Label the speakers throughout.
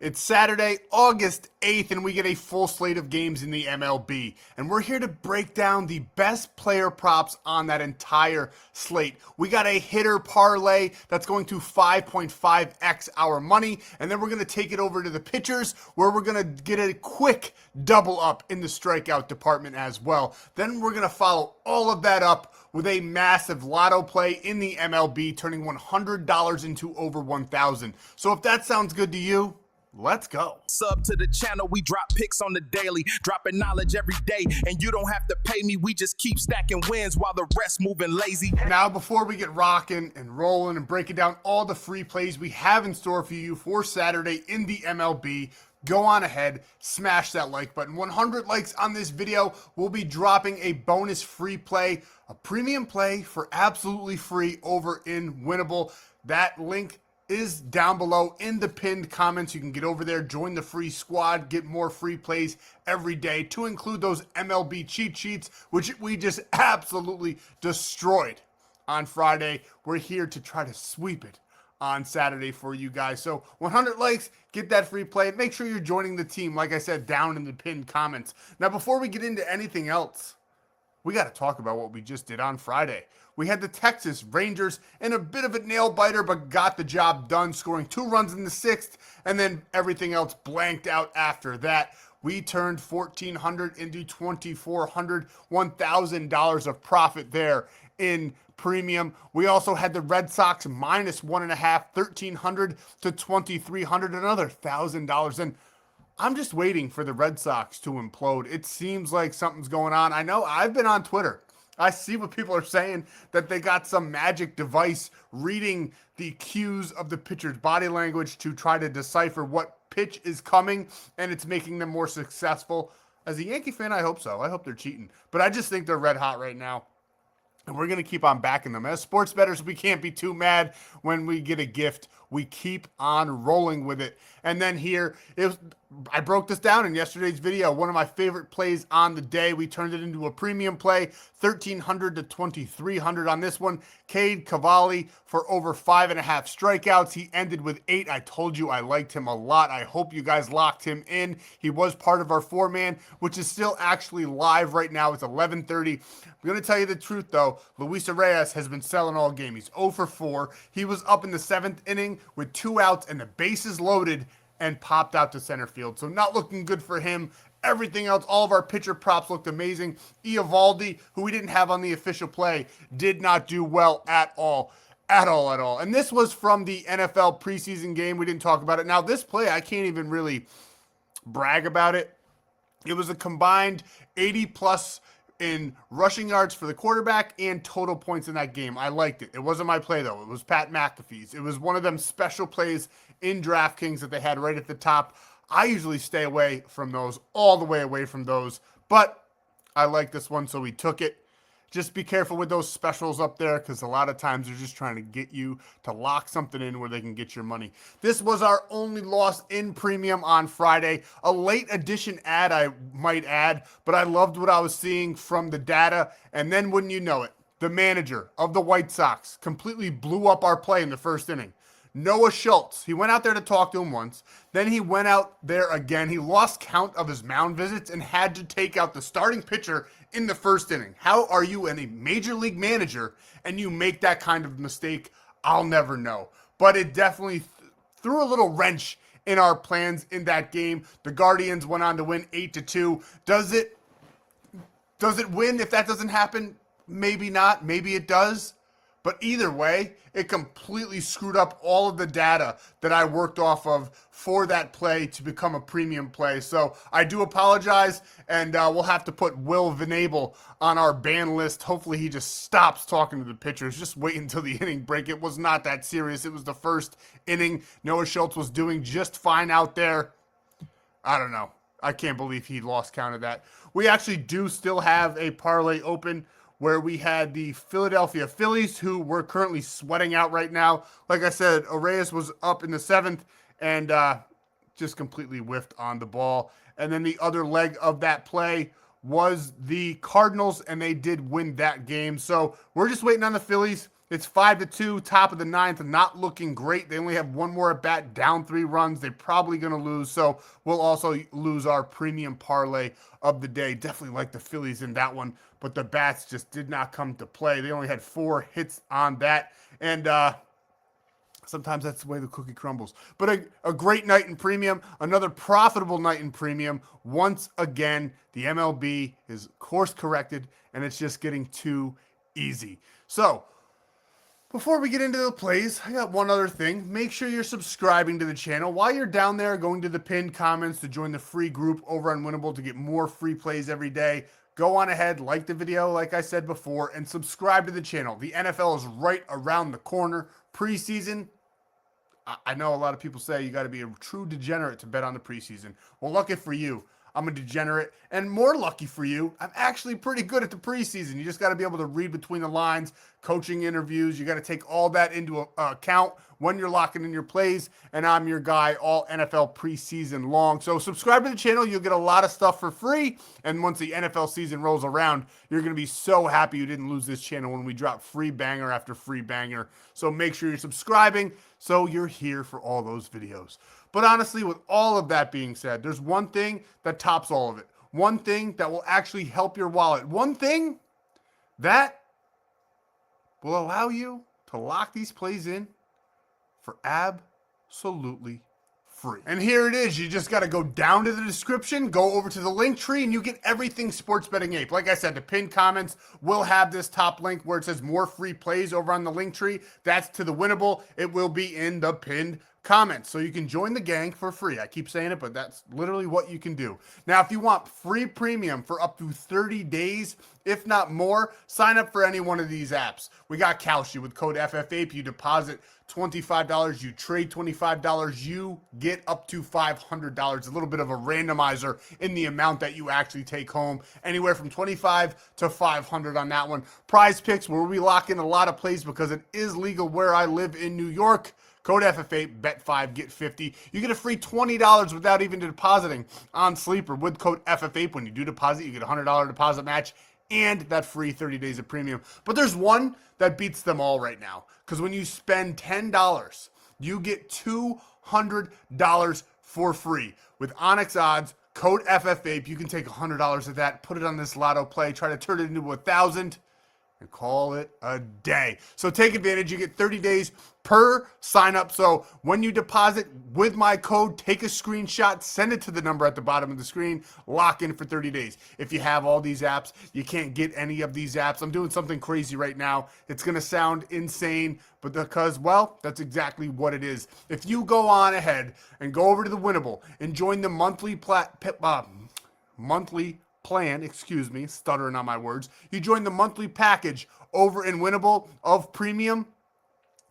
Speaker 1: It's Saturday, August 8th, and we get a full slate of games in the MLB. And we're here to break down the best player props on that entire slate. We got a hitter parlay that's going to 5.5x our money. And then we're going to take it over to the pitchers, where we're going to get a quick double up in the strikeout department as well. Then we're going to follow all of that up with a massive lotto play in the MLB, turning $100 into over $1,000. So if that sounds good to you, let's go.
Speaker 2: Sub to the channel, we drop picks on the daily, dropping knowledge every day, and you don't have to pay me, we just keep stacking wins while the rest moving lazy.
Speaker 1: Now, before we get rocking and rolling and breaking down all the free plays we have in store for you for Saturday in the MLB, go on ahead, smash that like button. 100 likes on this video, we'll be dropping a bonus free play, a premium play for absolutely free over in Winible. That link is down below in the pinned comments. You can get over there, join the free squad, get more free plays every day, to include those MLB cheat sheets, which we just absolutely destroyed on Friday. We're here to try to sweep it on Saturday for you guys. So 100 likes, get that free play, and make sure you're joining the team, like I said, down in the pinned comments. Now, before we get into anything else, we got to talk about what we just did on Friday. We had the Texas Rangers in a bit of a nail biter, but got the job done, scoring 2 runs in the 6th, and then everything else blanked out after that. We turned $1,400 into $2,400, $1,000 of profit there in premium. We also had the Red Sox minus 1.5, $1,300 to $2,300, another $1,000. And I'm just waiting for the Red Sox to implode. It seems like something's going on. I know I've been on Twitter. I see what people are saying, that they got some magic device reading the cues of the pitcher's body language to try to decipher what pitch is coming, and it's making them more successful. As a Yankee fan, I hope so. I hope they're cheating. But I just think they're red hot right now, and we're going to keep on backing them. As sports bettors, we can't be too mad when we get a gift. We keep on rolling with it. And then here, I broke this down in yesterday's video. One of my favorite plays on the day. We turned it into a premium play, $1,300 to $2,300 on this one. Cade Cavalli for over 5.5 strikeouts. He ended with 8. I told you I liked him a lot. I hope you guys locked him in. He was part of our 4-man, which is still actually live right now. It's 11:30. I'm going to tell you the truth, though. Luis Reyes has been selling all game. He's 0 for 4. He was up in the 7th inning with 2 outs and the bases loaded, and popped out to center field. So not looking good for him. Everything else, all of our pitcher props looked amazing. Eovaldi, who we didn't have on the official play, did not do well at all. At all. And this was from the NFL preseason game. We didn't talk about it. Now, this play, I can't even really brag about it. It was a combined 80-plus in rushing yards for the quarterback and total points in that game. I liked it. It wasn't my play, though. It was Pat McAfee's. It was one of them special plays in DraftKings that they had right at the top. I usually stay away from those, all the way away from those, but I like this one, so we took it. Just be careful with those specials up there, because a lot of times they're just trying to get you to lock something in where they can get your money. This was our only loss in premium on Friday. A late edition ad, I might add, but I loved what I was seeing from the data. And then wouldn't you know it, the manager of the White Sox completely blew up our play in the first inning. Noah Schultz, he went out there to talk to him once. Then he went out there again. He lost count of his mound visits and had to take out the starting pitcher in the first inning. How are you a major league manager and you make that kind of mistake? I'll never know. But it definitely threw a little wrench in our plans in that game. The Guardians went on to win 8-2. Does it win if that doesn't happen? Maybe not. Maybe it does. But either way, it completely screwed up all of the data that I worked off of for that play to become a premium play. So I do apologize, and we'll have to put winible on our ban list. Hopefully he just stops talking to the pitchers. Just wait until the inning break. It was not that serious. It was the first inning. Noah Schultz was doing just fine out there. I don't know. I can't believe he lost count of that. We actually do still have a parlay open, where we had the Philadelphia Phillies, who we're currently sweating out right now. Like I said, Reyes was up in the 7th and just completely whiffed on the ball. And then the other leg of that play was the Cardinals, and they did win that game. So we're just waiting on the Phillies It's 5-2, top of the ninth, not looking great. They only have one more at bat, down 3 runs. They're probably going to lose, so we'll also lose our premium parlay of the day. Definitely like the Phillies in that one, but the bats just did not come to play. They only had 4 hits on that, and sometimes that's the way the cookie crumbles. But a great night in premium, another profitable night in premium. Once again, the MLB is course corrected, and it's just getting too easy. So, before we get into the plays, I got one other thing. Make sure you're subscribing to the channel. While you're down there, going to the pinned comments to join the free group over on Winible to get more free plays every day. Go on ahead, like the video, like I said before, and subscribe to the channel. The NFL is right around the corner. Preseason, I know a lot of people say you got to be a true degenerate to bet on the preseason. Well, lucky for you, I'm a degenerate, and more lucky for you, I'm actually pretty good at the preseason. You just got to be able to read between the lines, coaching interviews. You got to take all that into account when you're locking in your plays, and I'm your guy all NFL preseason long. So subscribe to the channel. You'll get a lot of stuff for free, and once the NFL season rolls around, you're going to be so happy you didn't lose this channel when we drop free banger after free banger. So make sure you're subscribing so you're here for all those videos. But honestly, with all of that being said, there's one thing that tops all of it. One thing that will actually help your wallet. One thing that will allow you to lock these plays in for absolutely free. And here it is. You just got to go down to the description, go over to the link tree, and you get everything Sports Betting Ape. Like I said, the pinned comments will have this top link where it says more free plays over on the link tree. That's to the Winible. It will be in the pinned comments, so you can join the gang for free. I keep saying it, but that's literally what you can do. Now, if you want free premium for up to 30 days, if not more, sign up for any one of these apps. We got Kalshi with code FFAPE. You deposit $25, you trade $25, you get up to $500. A little bit of a randomizer in the amount that you actually take home. Anywhere from $25 to $500 on that one. Prizepicks, where we lock in a lot of plays because it is legal where I live in New York. Code FFAPE, bet 5, get 50. You get a free $20 without even depositing on Sleeper with code FFAPE. When you do deposit, you get a $100 deposit match and that free 30 days of premium. But there's one that beats them all right now, because when you spend $10, you get $200 for free. With ONYX odds, code FFAPE, you can take $100 of that, put it on this lotto play, try to turn it into 1,000. And call it a day. So take advantage. You get 30 days per sign up. So when you deposit with my code, take a screenshot, send it to the number at the bottom of the screen, lock in for 30 days. If you have all these apps, you can't get any of these apps. I'm doing something crazy right now. It's going to sound insane, but because, well, that's exactly what it is. If you go on ahead and go over to the Winible and join the monthly plan, stuttering on my words. You join the monthly package over in Winible of premium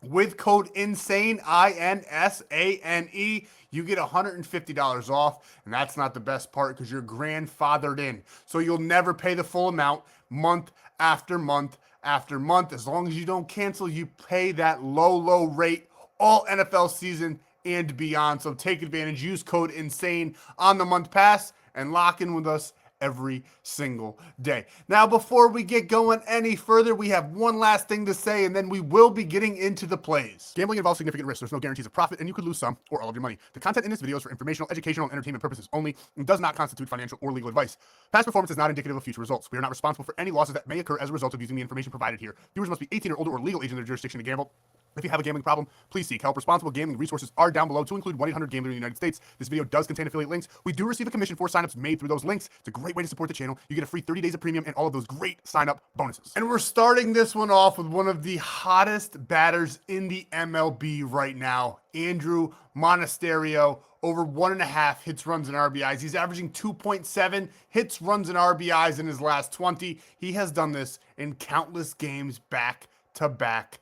Speaker 1: with code INSANE, INSANE. You get $150 off, and that's not the best part because you're grandfathered in. So you'll never pay the full amount month after month after month. As long as you don't cancel, you pay that low rate all NFL season and beyond. So take advantage. Use code INSANE on the month pass and lock in with us every single day. Now, before we get going any further, we have one last thing to say, and then we will be getting into the plays. Gambling involves significant risk. There's no guarantees of profit, and you could lose some or all of your money. The content in this video is for informational, educational, and entertainment purposes only and does not constitute financial or legal advice. Past performance is not indicative of future results. We are not responsible for any losses that may occur as a result of using the information provided here. Viewers must be 18 or older or legal age in their jurisdiction to gamble. If you have a gambling problem, please seek help. Responsible gambling resources are down below, to include 1-800-GAMBLER in the United States. This video does contain affiliate links. We do receive a commission for signups made through those links. It's a great way to support the channel. You get a free 30 days of premium and all of those great sign-up bonuses. And we're starting this one off with one of the hottest batters in the MLB right now, Andrew Monasterio. Over 1.5 hits, runs, and RBIs. He's averaging 2.7 hits, runs, and RBIs in his last 20. He has done this in countless games back to back.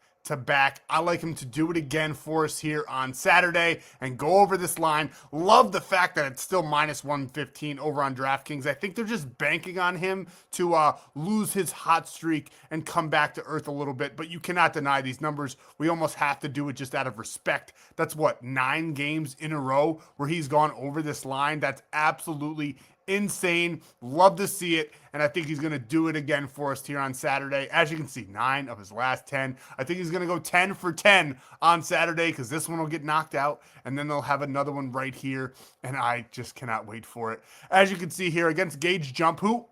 Speaker 1: I like him to do it again for us here on Saturday and go over this line. Love the fact that it's still minus 115 over on DraftKings. I think they're just banking on him to lose his hot streak and come back to earth a little bit, but you cannot deny these numbers. We almost have to do it just out of respect. That's what, 9 games in a row where he's gone over this line. That's absolutely insane. Love to see it. And I think he's going to do it again for us here on Saturday. As you can see, 9 of his last 10. I think he's going to go 10 for 10 on Saturday because this one will get knocked out. And then they'll have another one right here. And I just cannot wait for it. As you can see here against Gage Jump, who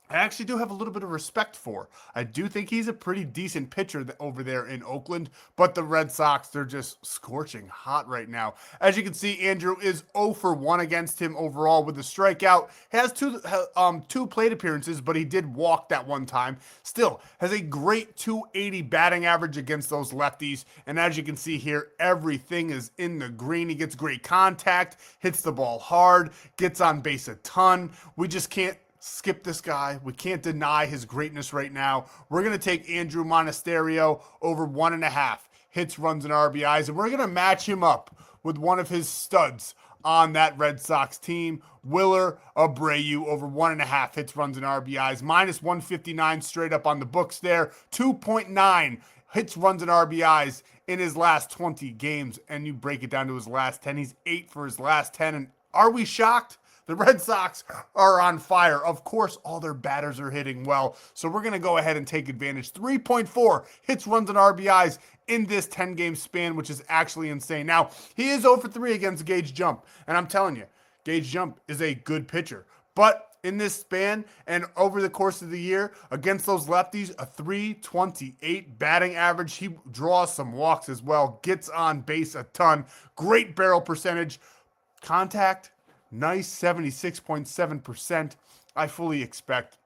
Speaker 1: I actually do have a little bit of respect for. I do think he's a pretty decent pitcher over there in Oakland, but the Red Sox, they're just scorching hot right now. As you can see, Andrew is 0 for 1 against him overall with a strikeout. Has two plate appearances, but he did walk that one time. Still has a great 280 batting average against those lefties. And as you can see here, everything is in the green. He gets great contact, hits the ball hard, gets on base a ton. We just can't skip this guy. We can't deny his greatness right now. We're going to take Andrew Monasterio over 1.5 hits, runs, and RBIs, and we're going to match him up with one of his studs on that Red Sox team, Mlb Prizepicks, over 1.5 hits, runs, and RBIs, minus 159 straight up on the books there, 2.9 hits, runs, and RBIs in his last 20 games, and you break it down to his last 10, he's 8 for his last 10, and are we shocked? The Red Sox are on fire. Of course, all their batters are hitting well. So we're going to go ahead and take advantage. 3.4 hits, runs, and RBIs in this 10-game span, which is actually insane. Now, he is 0 for 3 against Gage Jump. And I'm telling you, Gage Jump is a good pitcher. But in this span and over the course of the year, against those lefties, a 328 batting average. He draws some walks as well. Gets on base a ton. Great barrel percentage. Contact, nice 76.7%. I fully expect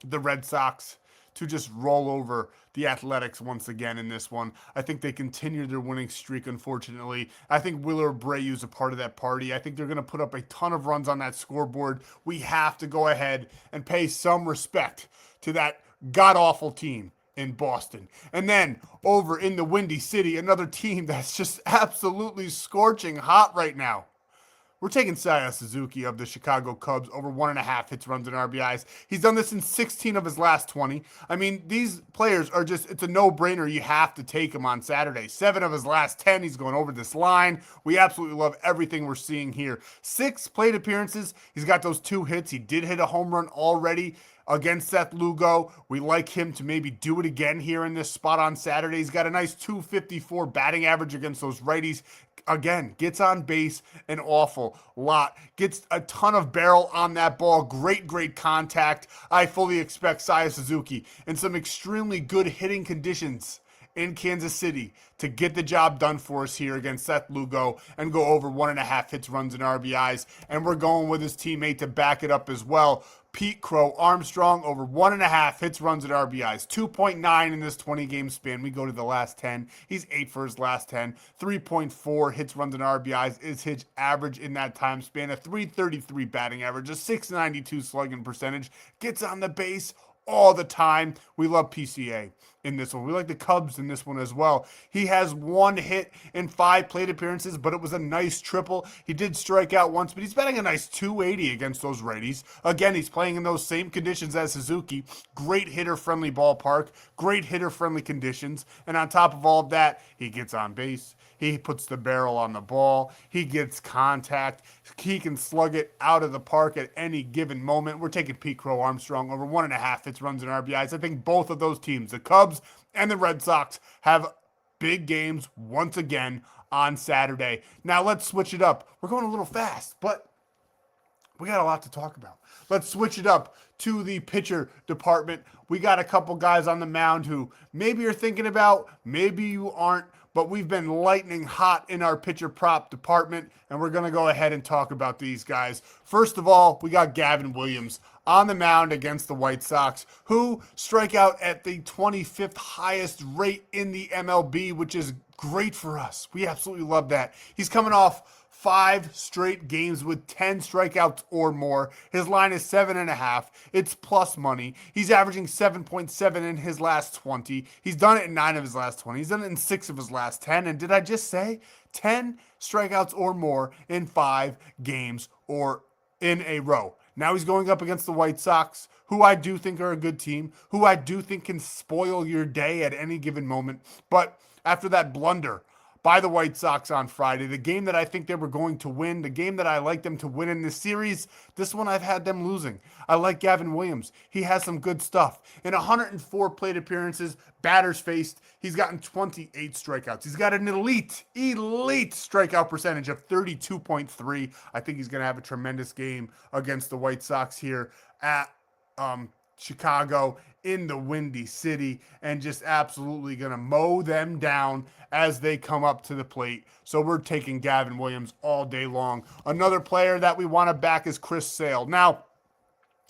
Speaker 1: the Red Sox to just roll over the Athletics once again in this one. I think they continue their winning streak, unfortunately. I think Mlb Prizepicks is a part of that party. I think they're going to put up a ton of runs on that scoreboard. We have to go ahead and pay some respect to that god-awful team in Boston. And then over in the Windy City, another team that's just absolutely scorching hot right now. We're taking Seiya Suzuki of the Chicago Cubs over 1.5 hits, runs, and RBIs. He's done this in 16 of his last 20. I mean, these players are just, it's a no-brainer. You have to take him on Saturday. 7 of his last 10, he's going over this line. We absolutely love everything we're seeing here. 6 plate appearances. He's got those 2 hits. He did hit a home run already against Seth Lugo. We like him to maybe do it again here in this spot on Saturday. He's got a nice 254 batting average against those righties. Again, gets on base an awful lot. Gets a ton of barrel on that ball. Great contact. I fully expect Seiya Suzuki in some extremely good hitting conditions in Kansas City to get the job done for us here against Seth Lugo and go over 1.5 hits, runs, and RBIs. And we're going with his teammate to back it up as well. Pete Crow Armstrong over 1.5 hits, runs, and RBIs. 2.9 in this 20-game span. We go to the last 10. He's 8 for his last 10. 3.4 hits, runs, and RBIs is his average in that time span. A 333 batting average, a 692 slugging percentage. Gets on the base all the time. We love PCA in this one. We like the Cubs in this one as well. He has 1 hit in 5 plate appearances, but it was a nice triple. He did strike out once, but he's batting a nice 280 against those righties. Again, he's playing in those same conditions as Suzuki. Great hitter-friendly ballpark, great hitter-friendly conditions, and on top of all of that, he gets on base. He puts the barrel on the ball. He gets contact. He can slug it out of the park at any given moment. We're taking Pete Crow Armstrong over 1.5 hits, runs, and RBIs. I think both of those teams, the Cubs and the Red Sox, have big games once again on Saturday. Now let's switch it up. We're going a little fast, but we got a lot to talk about. Let's switch it up to the pitcher department. We got a couple guys on the mound who maybe you're thinking about, maybe you aren't, but we've been lightning hot in our pitcher prop department, and we're going to go ahead and talk about these guys. First of all, we got Gavin Williams on the mound against the White Sox, who strike out at the 25th highest rate in the MLB, which is great for us. We absolutely love that. He's coming off 5 straight games with 10 strikeouts or more. His line is 7.5. It's plus money. He's averaging 7.7 in his last 20. He's done it in 9 of his last 20. He's done it in 6 of his last 10. And did I just say 10 strikeouts or more in 5 games or in a row? Now he's going up against the White Sox, who I do think are a good team, who I do think can spoil your day at any given moment. But after that blunder by the White Sox on Friday. The game that I think they were going to win, the game that I like them to win in this series, this one I've had them losing. I like Gavin Williams. He has some good stuff. In 104 plate appearances, batters faced, he's gotten 28 strikeouts. He's got an elite strikeout percentage of 32.3. I think he's going to have a tremendous game against the White Sox here at Chicago in the Windy City, and just absolutely going to mow them down as they come up to the plate. So we're taking Gavin Williams all day long. Another player that we want to back is Chris Sale. Now,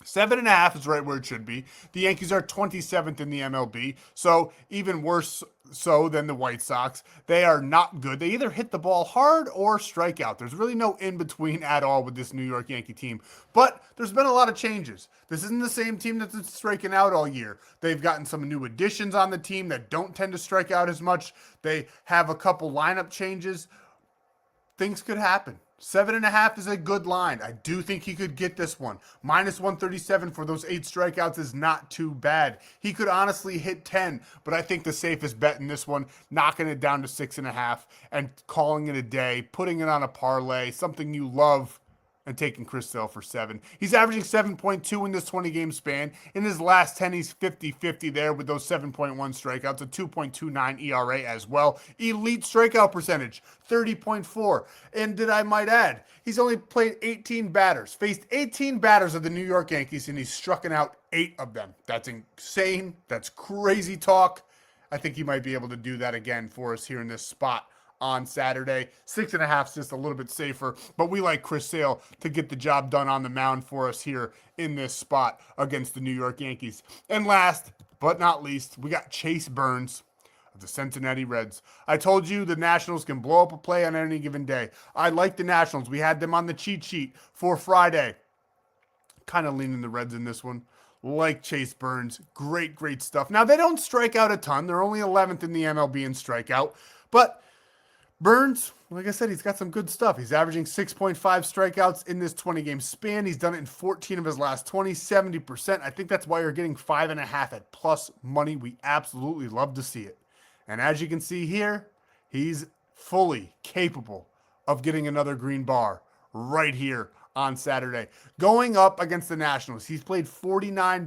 Speaker 1: 7.5 is right where it should be. The Yankees are 27th in the MLB, so even worse so than the White Sox. They are not good. They either hit the ball hard or strike out. There's really no in-between at all with this New York Yankee team. But there's been a lot of changes. This isn't the same team that's been striking out all year. They've gotten some new additions on the team that don't tend to strike out as much. They have a couple lineup changes. Things could happen. 7.5 is a good line. I do think he could get this one. Minus 137 for those 8 strikeouts is not too bad. He could honestly hit 10, but I think the safest bet in this one, knocking it down to 6.5 and calling it a day, putting it on a parlay, something you love, and taking Chris Sale for 7. He's averaging 7.2 in this 20-game span. In his last 10, he's 50-50 there with those 7.1 strikeouts, a 2.29 ERA as well. Elite strikeout percentage, 30.4. And I might add, he's only played 18 batters, faced 18 batters of the New York Yankees, and he's struck out 8 of them. That's insane. That's crazy talk. I think he might be able to do that again for us here in this spot on Saturday. 6.5 is just a little bit safer, but we like Chris Sale to get the job done on the mound for us here in this spot against the New York Yankees. And last but not least, we got Chase Burns of the Cincinnati Reds. I told you the Nationals can blow up a play on any given day. I like the Nationals. We had them on the cheat sheet for Friday. Kind of leaning the Reds in this one. Like Chase Burns. Great stuff. Now, they don't strike out a ton. They're only 11th in the MLB in strikeout, but Burns, like I said, he's got some good stuff. He's averaging 6.5 strikeouts in this 20-game span. He's done it in 14 of his last 20, 70%. I think that's why you're getting 5.5 at plus money. We absolutely love to see it. And as you can see here, he's fully capable of getting another green bar right here on Saturday. Going up against the Nationals, he's played faced 49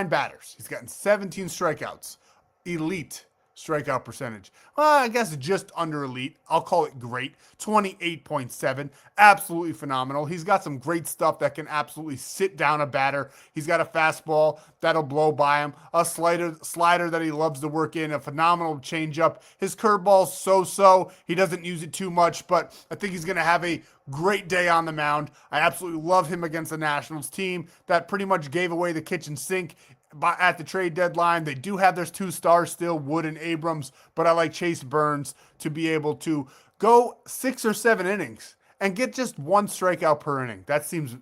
Speaker 1: batters. He's gotten 17 strikeouts. Elite strikeout percentage. Well, I guess just under elite. I'll call it great. 28.7. Absolutely phenomenal. He's got some great stuff that can absolutely sit down a batter. He's got a fastball that'll blow by him. A slider that he loves to work in. A phenomenal changeup. His curveball's so-so. He doesn't use it too much, but I think he's going to have a great day on the mound. I absolutely love him against the Nationals team that pretty much gave away the kitchen sink at the trade deadline. They do have their 2 stars still, Wood and Abrams, but I like Chase Burns to be able to go 6 or 7 innings and get just 1 strikeout per inning. That seems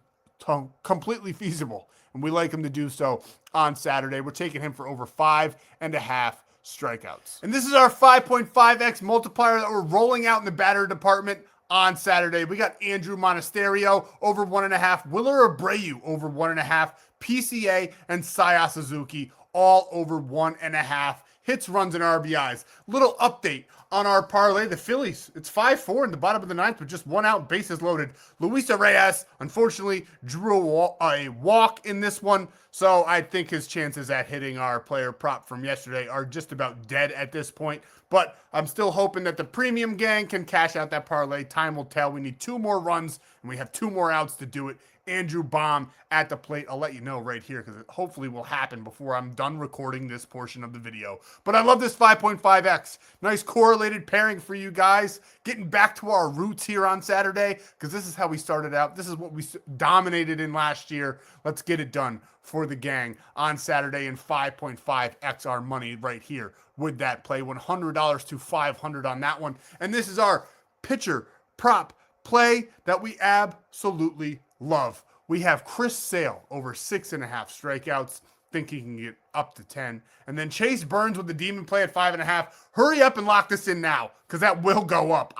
Speaker 1: completely feasible, and we like him to do so on Saturday. We're taking him for over 5.5 strikeouts. And this is our 5.5x multiplier that we're rolling out in the batter department on Saturday. We got Andrew Monasterio over 1.5, Willer Abreu over 1.5, PCA and Saya Suzuki all over 1.5 hits, runs, and RBIs. Little update on our parlay. The Phillies, it's 5-4 in the bottom of the 9th with just 1 out, bases loaded. Luis Reyes, unfortunately, drew a walk in this one, so I think his chances at hitting our player prop from yesterday are just about dead at this point. But I'm still hoping that the premium gang can cash out that parlay. Time will tell. We need 2 more runs, and we have 2 more outs to do it. Andrew Baum at the plate. I'll let you know right here because it hopefully will happen before I'm done recording this portion of the video. But I love this 5.5x. Nice correlated pairing for you guys. Getting back to our roots here on Saturday because this is how we started out. This is what we dominated in last year. Let's get it done for the gang on Saturday in 5.5x our money right here with that play. $100 to $500 on that one. And this is our pitcher prop play that we absolutely love. We have Chris Sale over 6.5 strikeouts. Think he can get up to 10. And then Chase Burns with the demon play at 5.5. Hurry up and lock this in now because that will go up.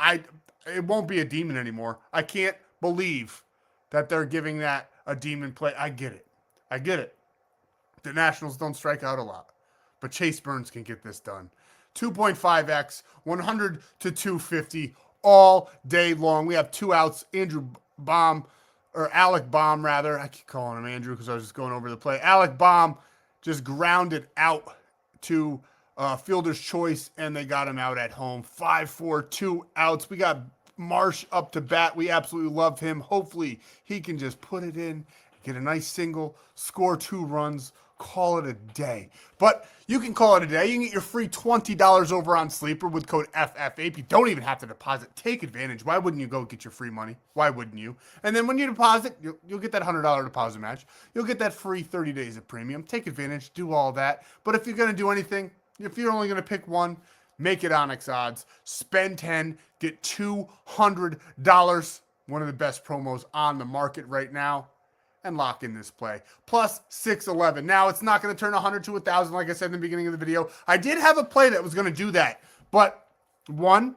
Speaker 1: It won't be a demon anymore. I can't believe that they're giving that a demon play. I get it. The Nationals don't strike out a lot, but Chase Burns can get this done. 2.5x, 100 to 250 all day long. We have 2 outs. Alec Baum, rather. I keep calling him Andrew because I was just going over the play. Alec Baum just grounded out to fielder's choice, and they got him out at home. 5-4, 2 outs. We got Marsh up to bat. We absolutely love him. Hopefully, he can just put it in, get a nice single, score 2 runs, call it a day. But you can call it a day. You can get your free $20 over on Sleeper with code FFAPE. You don't even have to deposit. Take advantage. Why wouldn't you go get your free money? Why wouldn't you? And then when you deposit, you'll get that $100 deposit match. You'll get that free 30 days of premium. Take advantage. Do all that. But if you're going to do anything, if you're only going to pick one, make it ONYX odds. Spend 10, get $200. One of the best promos on the market right now. And lock in this play. Plus 611. Now, it's not going to turn 100 to 1,000 like I said in the beginning of the video. I did have a play that was going to do that. But 1,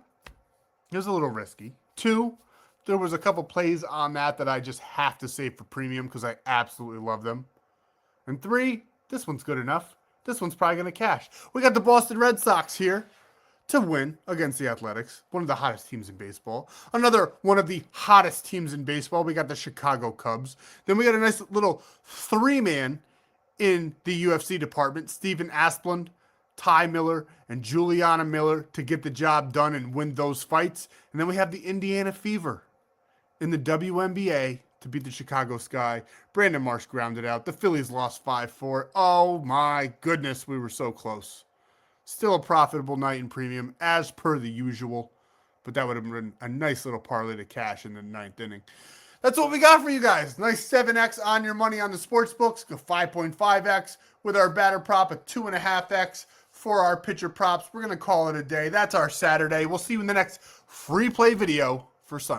Speaker 1: it was a little risky. 2, there was a couple plays on that I just have to save for premium because I absolutely love them. And 3, this one's good enough. This one's probably going to cash. We got the Boston Red Sox here to win against the Athletics, one of the hottest teams in baseball. Another one of the hottest teams in baseball, we got the Chicago Cubs. Then we got a nice little 3-man in the UFC department, Steven Asplund, Ty Miller, and Juliana Miller to get the job done and win those fights. And then we have the Indiana Fever in the WNBA to beat the Chicago Sky. Brandon Marsh grounded out. The Phillies lost 5-4. Oh my goodness, we were so close. Still a profitable night in premium, as per the usual. But that would have been a nice little parlay to cash in the 9th inning. That's what we got for you guys. Nice 7x on your money on the sports books. Go 5.5x with our batter prop at 2.5x for our pitcher props. We're going to call it a day. That's our Saturday. We'll see you in the next free play video for Sunday.